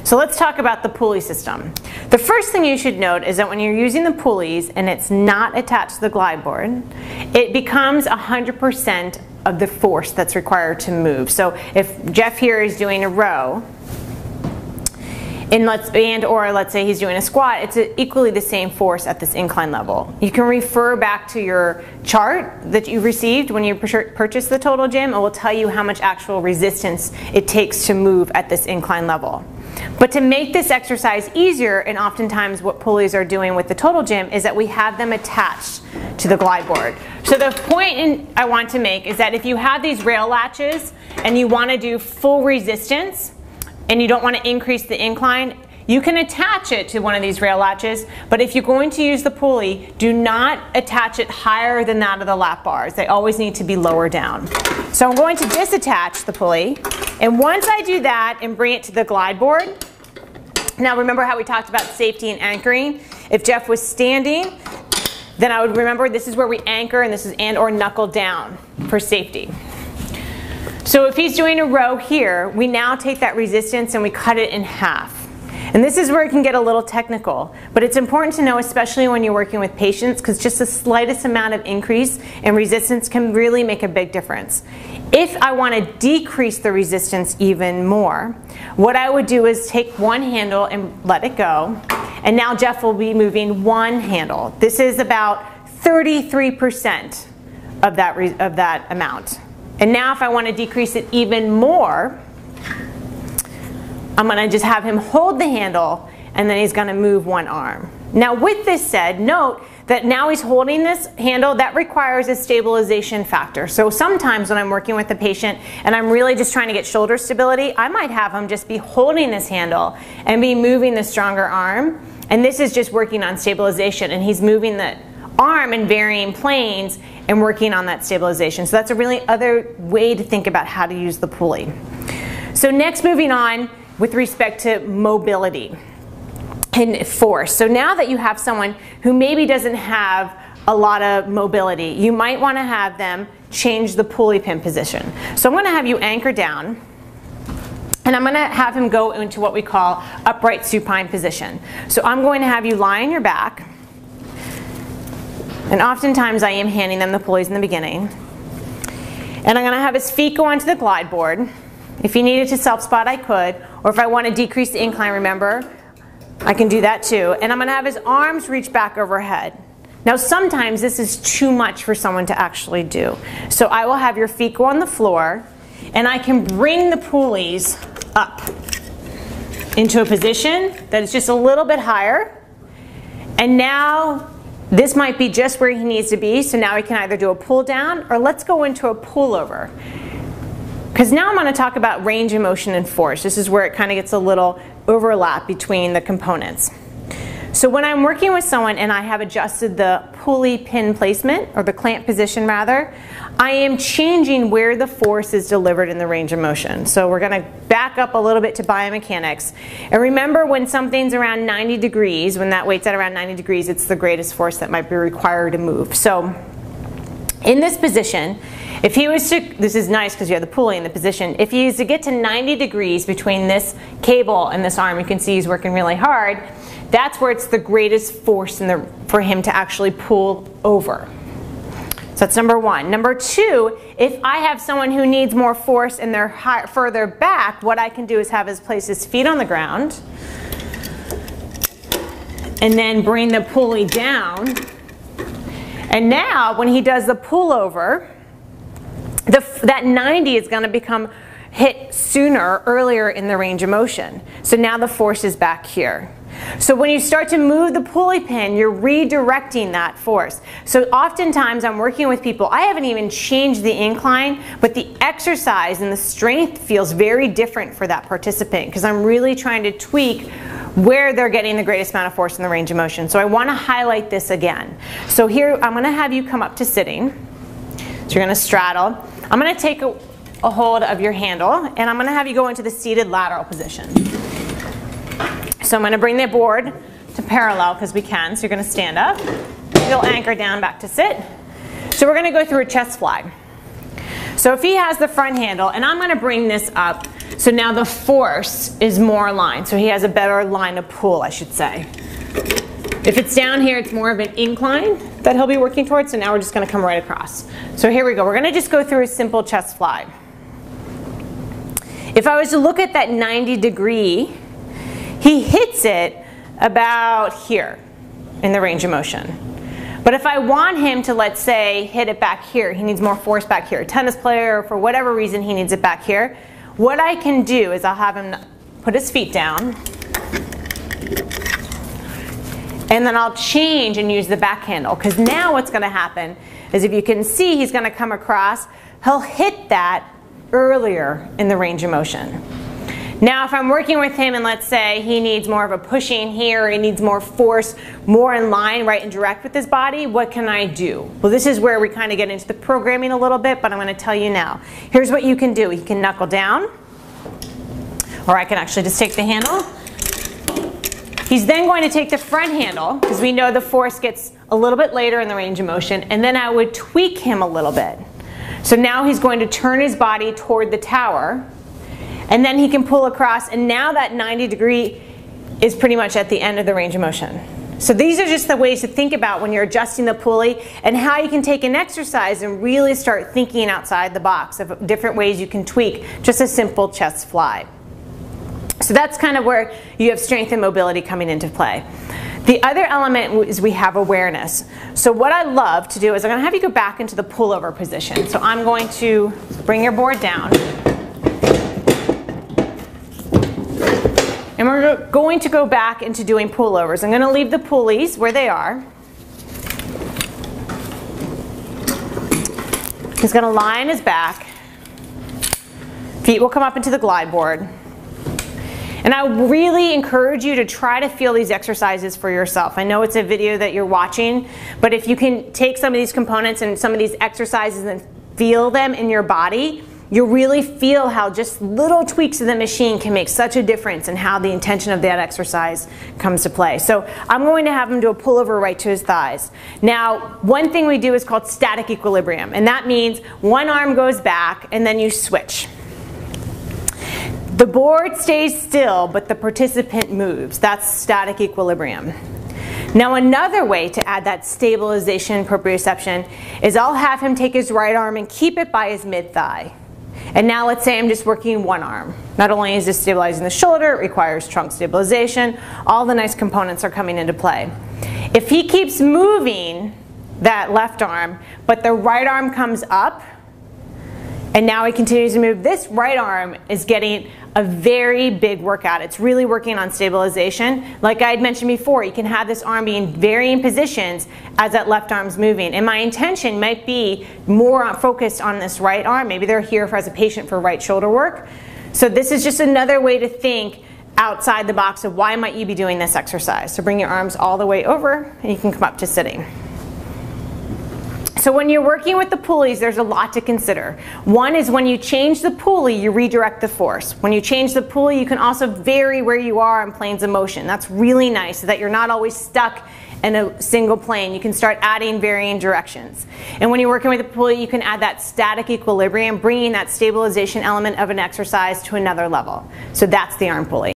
So let's talk about the pulley system. The first thing you should note is that when you're using the pulleys and it's not attached to the glide board, it becomes 100% of the force that's required to move. So if Jeff here is doing a row, or let's say he's doing a squat, it's equally the same force at this incline level. You can refer back to your chart that you received when you purchased the Total Gym. It will tell you how much actual resistance it takes to move at this incline level. But to make this exercise easier, and oftentimes what pulleys are doing with the Total Gym, is that we have them attached to the glide board. So the point I want to make is that if you have these rail latches and you want to do full resistance and you don't want to increase the incline, you can attach it to one of these rail latches, but if you're going to use the pulley, do not attach it higher than that of the lap bars. They always need to be lower down. So I'm going to disattach the pulley, and once I do that and bring it to the glide board, now remember how we talked about safety and anchoring? If Jeff was standing, then I would remember this is where we anchor, and this is or knuckle down for safety. So if he's doing a row here, we now take that resistance and we cut it in half. And this is where it can get a little technical, but it's important to know, especially when you're working with patients, because just the slightest amount of increase in resistance can really make a big difference. If I want to decrease the resistance even more, what I would do is take one handle and let it go, and now Jeff will be moving one handle. This is about 33% of that amount. And now if I want to decrease it even more, I'm going to just have him hold the handle, and then he's going to move one arm. Now with this said, note that now he's holding this handle. That requires a stabilization factor. So sometimes when I'm working with the patient and I'm really just trying to get shoulder stability, I might have him just be holding this handle and be moving the stronger arm. And this is just working on stabilization, and he's moving the arm in varying planes and working on that stabilization. So that's a really other way to think about how to use the pulley. So next, moving on with respect to mobility and force. So now that you have someone who maybe doesn't have a lot of mobility, you might want to have them change the pulley pin position. So I'm going to have you anchor down, and I'm going to have him go into what we call upright supine position. So I'm going to have you lie on your back, and oftentimes I am handing them the pulleys in the beginning. And I'm going to have his feet go onto the glide board. If he needed to self-spot, I could. Or if I want to decrease the incline, remember, I can do that too. And I'm going to have his arms reach back overhead. Now sometimes this is too much for someone to actually do. So I will have your feet go on the floor, and I can bring the pulleys up into a position that is just a little bit higher. And now this might be just where he needs to be. So now we can either do a pull down, or let's go into a pull over. Because now I'm going to talk about range of motion and force. This is where it kind of gets a little overlap between the components. So when I'm working with someone and I have adjusted the pulley pin placement, or the clamp position rather, I am changing where the force is delivered in the range of motion. So we're going to back up a little bit to biomechanics. And remember, when something's around 90 degrees, when that weight's at around 90 degrees, it's the greatest force that might be required to move. So in this position, if he was to, this is nice because you have the pulley in the position, if he is to get to 90 degrees between this cable and this arm, you can see he's working really hard, that's where it's the greatest force for him to actually pull over. So that's number one. Number two, if I have someone who needs more force and they're further back, what I can do is have his place his feet on the ground and then bring the pulley down. And now when he does the pull over, that 90 is going to become hit sooner, earlier in the range of motion. So now the force is back here. So when you start to move the pulley pin, you're redirecting that force. So oftentimes I'm working with people, I haven't even changed the incline, but the exercise and the strength feels very different for that participant, because I'm really trying to tweak where they're getting the greatest amount of force in the range of motion. So I want to highlight this again. So here I'm going to have you come up to sitting. So you're going to straddle. I'm going to take a hold of your handle, and I'm going to have you go into the seated lateral position. So I'm going to bring the board to parallel because we can. So you're going to stand up. You'll anchor down back to sit. So we're going to go through a chest fly. So if he has the front handle, and I'm going to bring this up So now the force is more aligned. So he has a better line of pull, I should say. If it's down here, it's more of an incline that he'll be working towards. So now we're just going to come right across. So here we go. We're going to just go through a simple chest fly. If I was to look at that 90-degree, he hits it about here in the range of motion. But if I want him to, let's say, hit it back here, he needs more force back here. A tennis player, for whatever reason, he needs it back here. What I can do is I'll have him put his feet down, and then I'll change and use the back handle. Because now what's going to happen is, if you can see, he's going to come across. He'll hit that earlier in the range of motion. Now if I'm working with him and let's say he needs more of a pushing here, he needs more force, more in line, right and direct with his body, what can I do? Well, this is where we kind of get into the programming a little bit, but I'm going to tell you now. Here's what you can do. You can knuckle down, or I can actually just take the handle. He's then going to take the front handle, because we know the force gets a little bit later in the range of motion, and then I would tweak him a little bit. So now he's going to turn his body toward the tower, and then he can pull across, and now that 90-degree is pretty much at the end of the range of motion. So these are just the ways to think about when you're adjusting the pulley, and how you can take an exercise and really start thinking outside the box of different ways you can tweak just a simple chest fly. So that's kind of where you have strength and mobility coming into play. The other element is we have awareness. So what I love to do is I'm going to have you go back into the pullover position. So I'm going to bring your board down. And we're going to go back into doing pullovers. I'm going to leave the pulleys where they are. He's going to lie on his back. Feet will come up into the glide board. And I really encourage you to try to feel these exercises for yourself. I know it's a video that you're watching, but if you can take some of these components and some of these exercises and feel them in your body, you'll really feel how just little tweaks of the machine can make such a difference in how the intention of that exercise comes to play. So I'm going to have him do a pullover right to his thighs. Now, one thing we do is called static equilibrium, and that means one arm goes back and then you switch. The board stays still, but the participant moves. That's static equilibrium. Now another way to add that stabilization proprioception is I'll have him take his right arm and keep it by his mid-thigh. And now let's say I'm just working one arm. Not only is this stabilizing the shoulder, it requires trunk stabilization. All the nice components are coming into play. If he keeps moving that left arm, but the right arm comes up, and now he continues to move, this right arm is getting a very big workout. It's really working on stabilization. Like I had mentioned before, you can have this arm be in varying positions as that left arm's moving. And my intention might be more focused on this right arm. Maybe they're here as a patient for right shoulder work. So this is just another way to think outside the box of why might you be doing this exercise. So bring your arms all the way over and you can come up to sitting. So when you're working with the pulleys, there's a lot to consider. One is when you change the pulley, you redirect the force. When you change the pulley, you can also vary where you are in planes of motion. That's really nice so that you're not always stuck in a single plane. You can start adding varying directions. And when you're working with the pulley, you can add that static equilibrium, bringing that stabilization element of an exercise to another level. So that's the arm pulley.